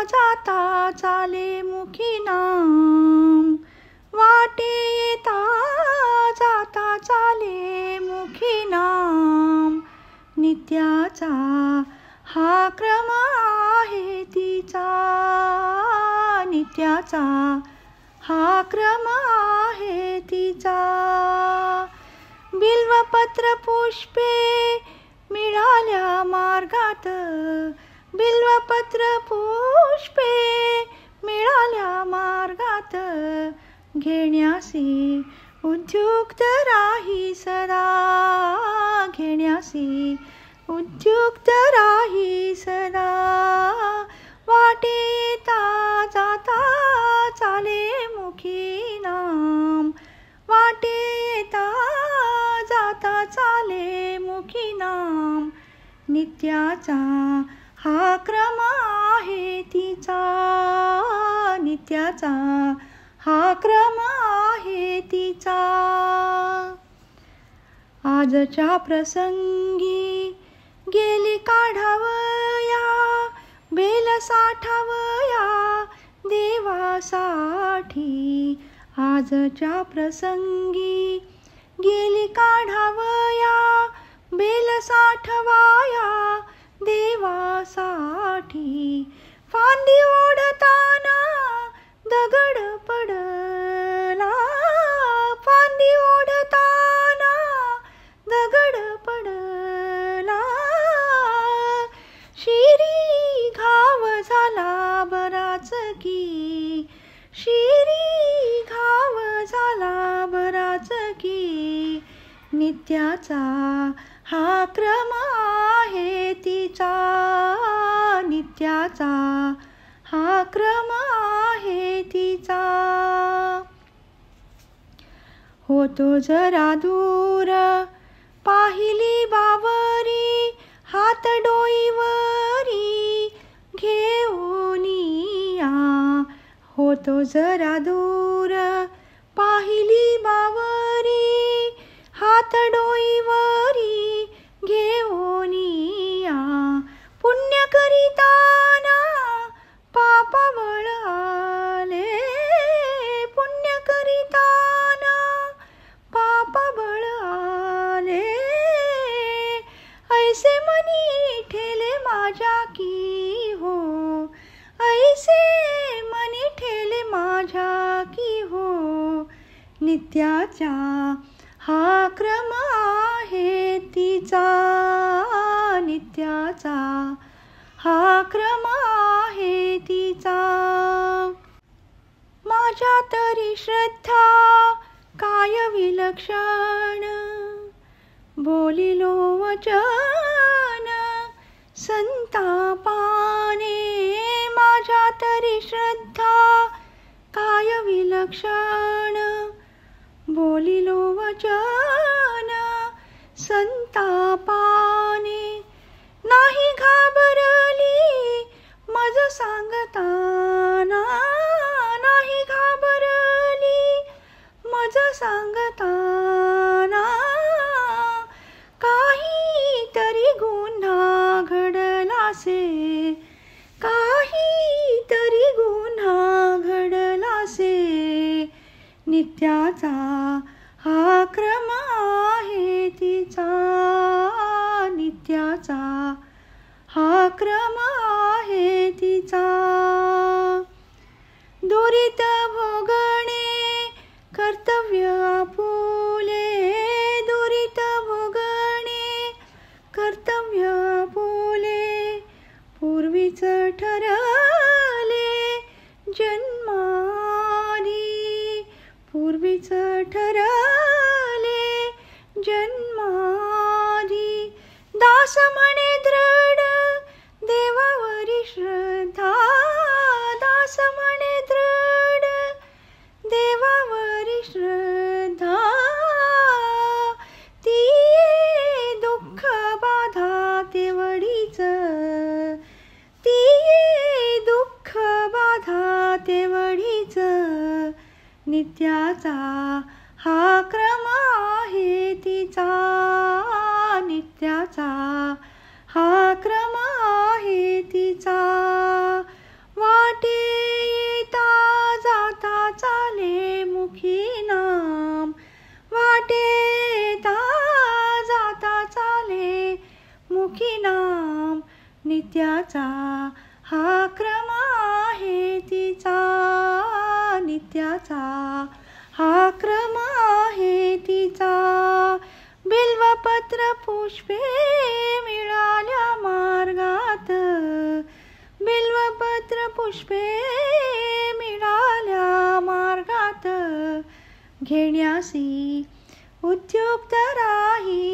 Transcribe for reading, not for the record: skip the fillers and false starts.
जाता चाले मुखी नाम, वाटे येता जाता चाले मुखी नाम. नित्याचा हा क्रम आहे तिचा, नित्याचा हा क्रम आहे तिचा. बिल्वपत्र पुष्पे मिळाल्या मार्गात, बिल्वपत्र पुष्पे मिळाल्या मार्गात. घेण्यासी उद्युक्त राही सदा, घेण्यासी उद्युक्त राही सदा. वाटे येता जाता चाले मुखी नाम, वाटे येता जाता चाले मुखी नाम. नित्याचा हा क्रम आहे तिचा, नित्याचा हा क्रम आहे तिचा. आजच्या प्रसंगी गेली काढावया, बेल साठावया देवासाठी. आजच्या प्रसंगी गेली काढावया, बेल साठवाया देवासाठी. फांदी ओढताना दगड पडला, फांदी ओढताना दगड पडला. शिरी घाव झाला बराच की, शिरी घाव झाला बराच की. नित्याचा हा क्रम आहे तिचा, नित्याचा हा क्रम आहे तिचा. होतो जरा दूर पाहिली बावरी, हात डोईवरी घेऊनिया. होतो जरा दूर पाहिली बावरी, हात डोईवरी घेऊनिया. पुण्य करीताना पापावळ आले, पुण्य करीताना पापावळ आले. ऐसे मनी ठेले माझ्या की हो, ऐसे मनी ठेले माझ्या की हो. नित्याचा हा क्रम आहे तिचा, नित्याचा हा क्रम आहे तिचा. माझ्या तरी श्रद्धा काय विलक्षण, बोलिलो वचन संतापाने. माझ्या तरी श्रद्धा काय विलक्षण, बोलिलो वचन संतापाने. नाही घाबरली मज सांगताना, नाही घाबरली मज सांगताना. काही तरी गुन्हा घडलासे, काही तरी गुन्हा घडलासे. नित्याचा हा क्रम आहे तिचा, नित्याचा हा क्रम आहे तिचा. दुरित भोगणे कर्तव्य आपुले, दुरित भोगणे कर्तव्य आपुले. पूर्वीच ठरले जन्मादी, पूर्वीच ठरले जन्मादी. दास म्हणे दृढ देवावरी श्रद्धा, दास म्हणे दृढ देवावरी श्रद्धा. ती दुःख बाधा तेवढीच, ती दुःख बाधा तेवढीच. नित्याचा हा क्रम आहे तिचा, नित्याचा हा क्रम आहे तिचा. की नाम नित्याचा हा क्रम आहे तिचा, नित्याचा हा क्रम आहे तिचा. बिल्वपत्र पुष्पे मिळाल्या मार्गात, बिल्वपत्र पुष्पे मिळाल्या मार्गात, घेण्यासी उद्युक्त राही